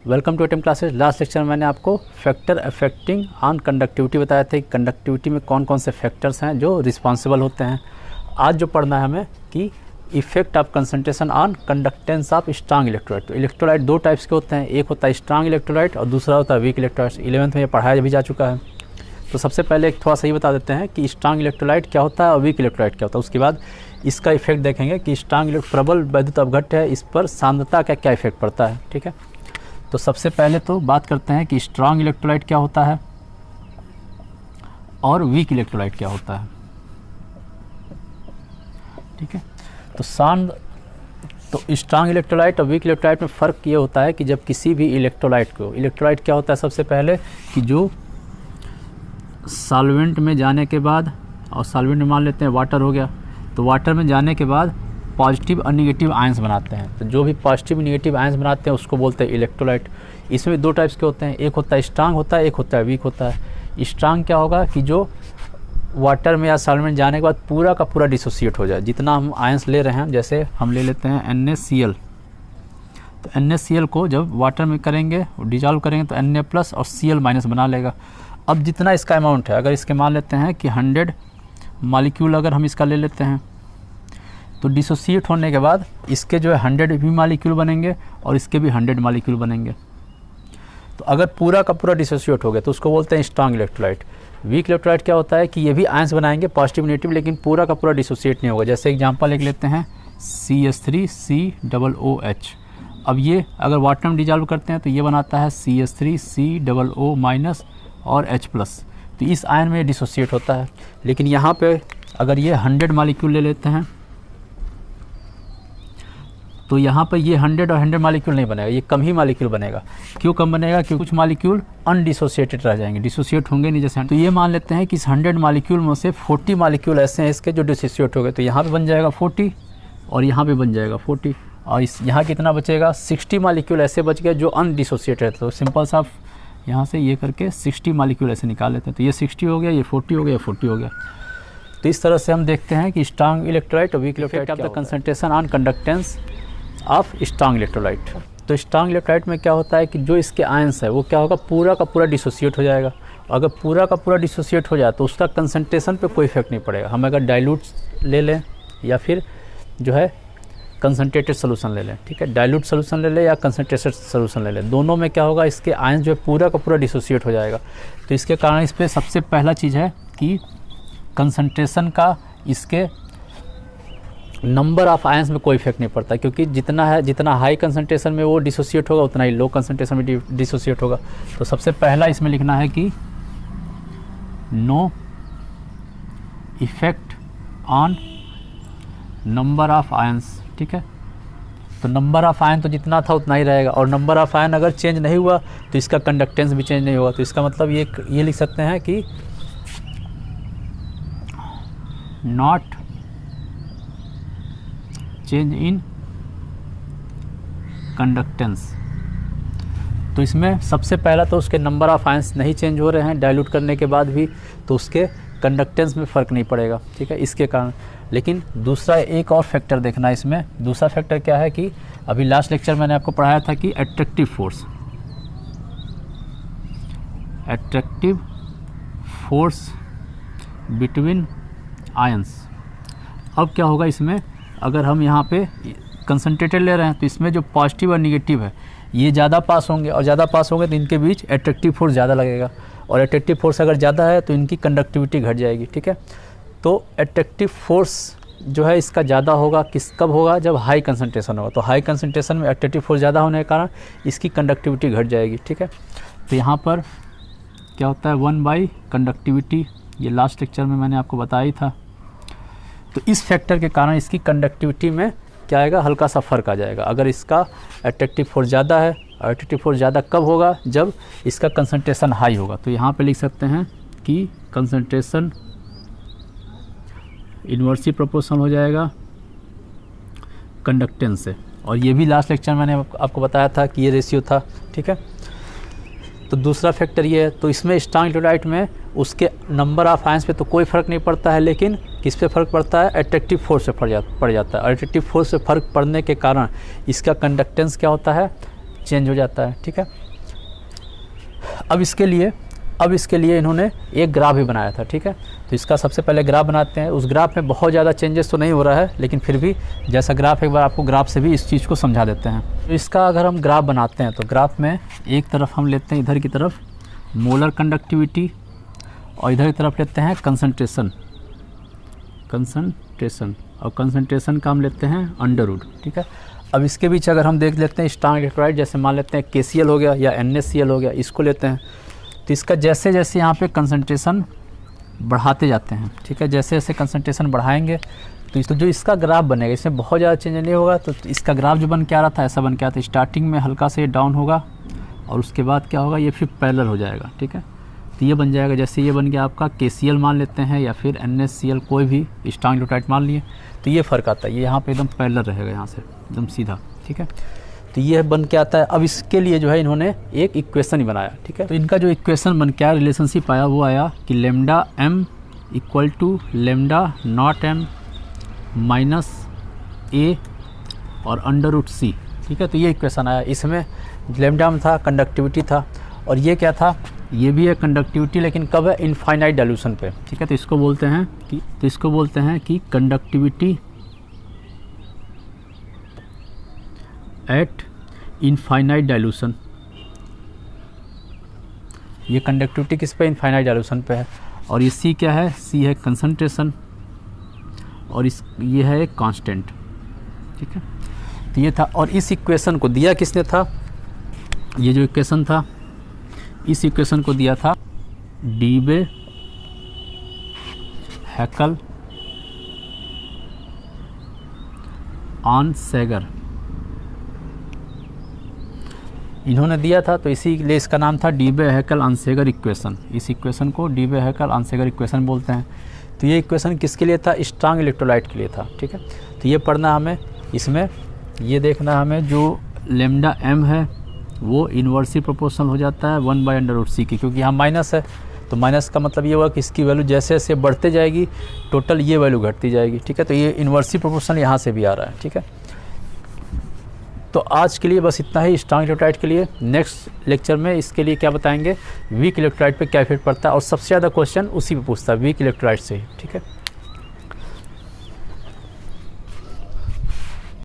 Welcome to Atom classes. Last lecture में मैंने आपको फैक्टर अफेक्टिंग ऑन कंडक्टिविटी बताया था कि कंडक्टिविटी में कौन कौन से फैक्टर्स हैं जो रिस्पॉन्सिबल होते हैं। आज जो पढ़ना है हमें कि effect of concentration on conductance of strong electrolyte. तो इलेक्ट्रोलाइट दो टाइप्स के होते हैं, एक होता है स्ट्रांग इलेक्ट्रोलाइट और दूसरा होता है वीक इलेक्ट्रोलाइट। 11th में ये पढ़ाया भी जा चुका है। तो सबसे पहले थोड़ा सा ही बता देते हैं कि स्ट्रांग इलेक्ट्रोलाइट क्या होता है और वीक इलेक्ट्रोलाइट क्या होता है। उसके बाद इसका इफेक्ट देखेंगे कि स्ट्रांग प्रबल वैद्युत अपघट्य है, इस पर सांद्रता का क्या इफेक्ट पड़ता है। ठीक है, तो सबसे पहले तो बात करते हैं कि स्ट्रांग इलेक्ट्रोलाइट क्या होता है और वीक इलेक्ट्रोलाइट क्या होता है। ठीक है, तो स्ट्रांग इलेक्ट्रोलाइट और वीक इलेक्ट्रोलाइट में फ़र्क ये होता है कि जब किसी भी इलेक्ट्रोलाइट को, इलेक्ट्रोलाइट क्या होता है सबसे पहले कि जो सॉल्वेंट में जाने के बाद, और सॉल्वेंट में मान लेते हैं वाटर हो गया, तो वाटर में जाने के बाद पॉजिटिव और निगेटिव आयंस बनाते हैं। तो जो भी पॉजिटिव निगेटिव आयंस बनाते हैं उसको बोलते हैं इलेक्ट्रोलाइट। इसमें दो टाइप्स के होते हैं, एक होता है स्ट्रांग होता है, एक होता है वीक होता है। स्ट्रांग क्या होगा कि जो वाटर में या सॉल्वेंट जाने के बाद पूरा का पूरा डिसोसिएट हो जाए। जितना हम आयंस ले रहे हैं, जैसे हम ले लेते हैं NaCl, तो NaCl को जब वाटर में करेंगे डिजॉल्व करेंगे तो Na+ और Cl- बना लेगा। अब जितना इसका अमाउंट है, अगर इसके मान लेते हैं कि 100 मॉलिक्यूल अगर हम इसका ले लेते हैं, तो डिसोसिएट होने के बाद इसके जो है 100 भी मॉलिक्यूल बनेंगे और इसके भी 100 मॉलिक्यूल बनेंगे। तो अगर पूरा का पूरा डिसोसिएट हो गया तो उसको बोलते हैं स्ट्रांग इलेक्ट्रोलाइट। वीक इलेक्ट्रोलाइट क्या होता है कि ये भी आयंस बनाएंगे पॉजिटिव नेगेटिव, लेकिन पूरा का पूरा डिसोसिएट नहीं होगा। जैसे एग्जांपल एक लेते हैं CH3COOH। अब ये अगर वाटर में डिजॉल्व करते हैं तो ये बनाता है CH3COO- और H+। तो इस आयन में डिसोसिएट होता है। लेकिन यहाँ पे अगर ये 100 मॉलिक्यूल ले लेते हैं तो यहाँ पर ये 100 और 100 मॉलिक्यूल नहीं बनेगा, ये कम ही मॉलिक्यूल बनेगा। क्यों कम बनेगा? क्योंकि कुछ मॉलिक्यूल अनडिसोसिएटेड रह जाएंगे, डिसोसिएट होंगे नहीं। जैसे तो ये मान लेते हैं कि इस 100 मॉलिक्यूल में से 40 मॉलिक्यूल ऐसे हैं इसके जो डिसोसिएट हो गए, तो यहाँ पे बन जाएगा 40 और यहाँ पे बन जाएगा 40, और इस यहाँ कितना बचेगा? 60 मॉलिक्यूल ऐसे बच गए जो अनडिसोसिएटेड। तो सिंपल सा यहाँ से ये करके 60 मॉलिक्यूल ऐसे निकाल लेते हैं। तो ये 60 हो गया, ये 40 हो गया, 40 हो गया। तो इस तरह से हम देखते हैं कि स्ट्रांग इलेक्ट्रोलाइट और weak electrolyte of the concentration on conductance of strong electrolyte. तो स्ट्रांग इलेक्ट्रोलाइट में क्या होता है कि जो इसके आयंस है वो क्या होगा, पूरा का पूरा डिसोसिएट हो जाएगा। अगर पूरा का पूरा डिसोसिएट हो जाए तो उसका कंसंट्रेशन पे कोई इफेक्ट नहीं पड़ेगा। हम अगर डाइल्यूट ले लें या फिर जो है कंसनट्रेटेड सोल्यूशन ले लें, ठीक है, डाइल्यूट सोल्यूशन ले लें या कंसनट्रेटेड सोल्यूशन ले लें, दोनों में क्या होगा, इसके आयंस जो है पूरा का पूरा डिसोसिएट हो जाएगा। तो इसके कारण इस पर सबसे पहला चीज़ है कि कंसंट्रेशन का, इसके नंबर ऑफ आयंस में कोई इफेक्ट नहीं पड़ता, क्योंकि जितना हाई कंसंट्रेशन में वो डिसोसिएट होगा उतना ही लो कंसंट्रेशन में डिसोसिएट होगा। तो सबसे पहला इसमें लिखना है कि no effect on number of ions. ठीक है, तो नंबर ऑफ आयन तो जितना था उतना ही रहेगा, और नंबर ऑफ आयन अगर चेंज नहीं हुआ तो इसका कंडक्टेंस भी चेंज नहीं होगा। तो इसका मतलब ये लिख सकते हैं कि नॉट चेंज इन कंडक्टेंस। तो इसमें सबसे पहला तो उसके नंबर ऑफ आयंस नहीं चेंज हो रहे हैं डाइल्यूट करने के बाद भी, तो उसके कंडक्टेंस में फ़र्क नहीं पड़ेगा। ठीक है, इसके कारण। लेकिन दूसरा एक और फैक्टर देखना है इसमें। दूसरा फैक्टर क्या है कि अभी लास्ट लेक्चर मैंने आपको पढ़ाया था कि अट्रैक्टिव फोर्स बिटवीन आयंस। अब क्या होगा इसमें, अगर हम यहाँ पे कंसंट्रेटेड ले रहे हैं तो इसमें जो पॉजिटिव और निगेटिव है ये ज़्यादा पास होंगे, और ज़्यादा पास होंगे तो इनके बीच अट्रैक्टिव फोर्स ज़्यादा लगेगा, और अट्रैक्टिव फोर्स अगर ज़्यादा है तो इनकी कंडक्टिविटी घट जाएगी। ठीक है, तो अट्रैक्टिव फोर्स जो है इसका ज़्यादा होगा, कब होगा, जब हाई कंसंट्रेशन होगा। तो हाई कंसंट्रेशन में अट्रैक्टिव फोर्स ज़्यादा होने के कारण इसकी कंडक्टिविटी घट जाएगी। ठीक है, तो यहाँ पर क्या होता है 1 कंडक्टिविटी, ये लास्ट लेक्चर में मैंने आपको बताया था। तो इस फैक्टर के कारण इसकी कंडक्टिविटी में क्या आएगा, हल्का सा फ़र्क आ जाएगा। अगर इसका अट्रैक्टिव फोर्स ज़्यादा है, अट्रैक्टिव फोर्स ज़्यादा कब होगा, जब इसका कंसंट्रेशन हाई होगा। तो यहाँ पे लिख सकते हैं कि कंसंट्रेशन इन्वर्सली प्रोपोर्शनल हो जाएगा कंडक्टेंस से, और ये भी लास्ट लेक्चर मैंने आपको बताया था कि ये रेशियो था। ठीक है, तो दूसरा फैक्टर ये है। तो इसमें स्ट्रांग इलेक्ट्रोलाइट में उसके नंबर ऑफ आयंस पे तो कोई फ़र्क नहीं पड़ता है, लेकिन किस पे फ़र्क पड़ता है, अट्रैक्टिव फोर्स से पड़ जाता है। अट्रैक्टिव फोर्स से फ़र्क पड़ने के कारण इसका कंडक्टेंस क्या होता है, चेंज हो जाता है, ठीक है। अब इसके लिए इन्होंने एक ग्राफ भी बनाया था, ठीक है। तो इसका सबसे पहले ग्राफ बनाते हैं। उस ग्राफ में बहुत ज़्यादा चेंजेस तो नहीं हो रहा है, लेकिन फिर भी जैसा ग्राफ, एक बार आपको ग्राफ से भी इस चीज़ को समझा देते हैं। तो इसका अगर हम ग्राफ बनाते हैं तो ग्राफ में एक तरफ हम लेते हैं इधर की तरफ मोलर कंडक्टिविटी और इधर की तरफ लेते हैं कंसंट्रेशन और कंसंट्रेशन का हम लेते हैं अंडर रूट, ठीक है। अब इसके बीच अगर हम देख लेते हैं स्ट्रॉन्ग इलेक्ट्रोलाइट, जैसे मान लेते हैं KCl हो गया या NaCl हो गया, इसको लेते हैं। तो इसका जैसे जैसे यहाँ पे कंसंट्रेशन बढ़ाते जाते हैं, ठीक है, जैसे जैसे कंसंट्रेशन बढ़ाएंगे तो जो इसका ग्राफ बनेगा इसमें बहुत ज़्यादा चेंज नहीं होगा। तो इसका ग्राफ जो बन के आ रहा था ऐसा बन के आता है, स्टार्टिंग में हल्का से डाउन होगा और उसके बाद क्या होगा, ये फिर पैरेलल हो जाएगा, ठीक है। तो ये बन जाएगा, जैसे ये बन गया आपका KCl मान लेते हैं या फिर NaCl, कोई भी स्ट्रॉन्ग इलेक्ट्रोलाइट मान लिए, तो ये फ़र्क आता है। ये यहाँ पे एकदम पैरेलल रहेगा, यहाँ से एकदम सीधा, ठीक है। तो ये बन के आता है। अब इसके लिए जो है इन्होंने एक इक्वेशन ही बनाया, ठीक है। तो इनका जो इक्वेशन बन के आया, रिलेशनशिप आया, वो आया कि lambda m equal to lambda not m minus a और अंडर रूट c, ठीक है। तो ये इक्वेशन आया। इसमें लैम्डा में था, कंडक्टिविटी था, और ये क्या था, ये भी है कंडक्टिविटी, लेकिन कब है, इनफाइनाइट डाइल्यूशन पे, ठीक है। तो इसको बोलते हैं कि कंडक्टिविटी एट इनफाइनाइट डाइल्यूशन। ये कंडक्टिविटी किस पे, इनफाइनाइट डाइल्यूशन पे है। और ये C क्या है, C है कंसंट्रेशन और ये है एक कांस्टेंट, ठीक है। तो ये था। और इस इक्वेशन को दिया किसने था, ये जो इक्वेशन था, इस इक्वेशन को दिया था डीबे, हैकल, आनसेगर, इन्होंने दिया था। तो इसीलिए इसका नाम था डीबे हैकल आनसेगर इक्वेशन। इस इक्वेशन को डीबे हैकल आनसेगर इक्वेशन बोलते हैं। तो ये इक्वेशन किसके लिए था, स्ट्रॉन्ग इलेक्ट्रोलाइट के लिए था, ठीक है। तो ये पढ़ना हमें, इसमें ये देखना हमें जो लैम्डा m है वो इन्वर्सली प्रोपोर्शनल हो जाता है 1/√c की, क्योंकि यहाँ माइनस है। तो माइनस का मतलब ये हुआ कि इसकी वैल्यू जैसे जैसे बढ़ते जाएगी टोटल ये वैल्यू घटती जाएगी, ठीक है। तो ये इन्वर्सली प्रोपोर्शनल यहाँ से भी आ रहा है, ठीक है। तो आज के लिए बस इतना ही स्ट्रॉन्ग इलेक्ट्रोलाइट के लिए। नेक्स्ट लेक्चर में इसके लिए क्या बताएंगे, वीक इलेक्ट्रोलाइट पे क्या इफेक्ट पड़ता है, और सबसे ज़्यादा क्वेश्चन उसी पे पूछता है, वीक इलेक्ट्रोलाइट से ही, ठीक है।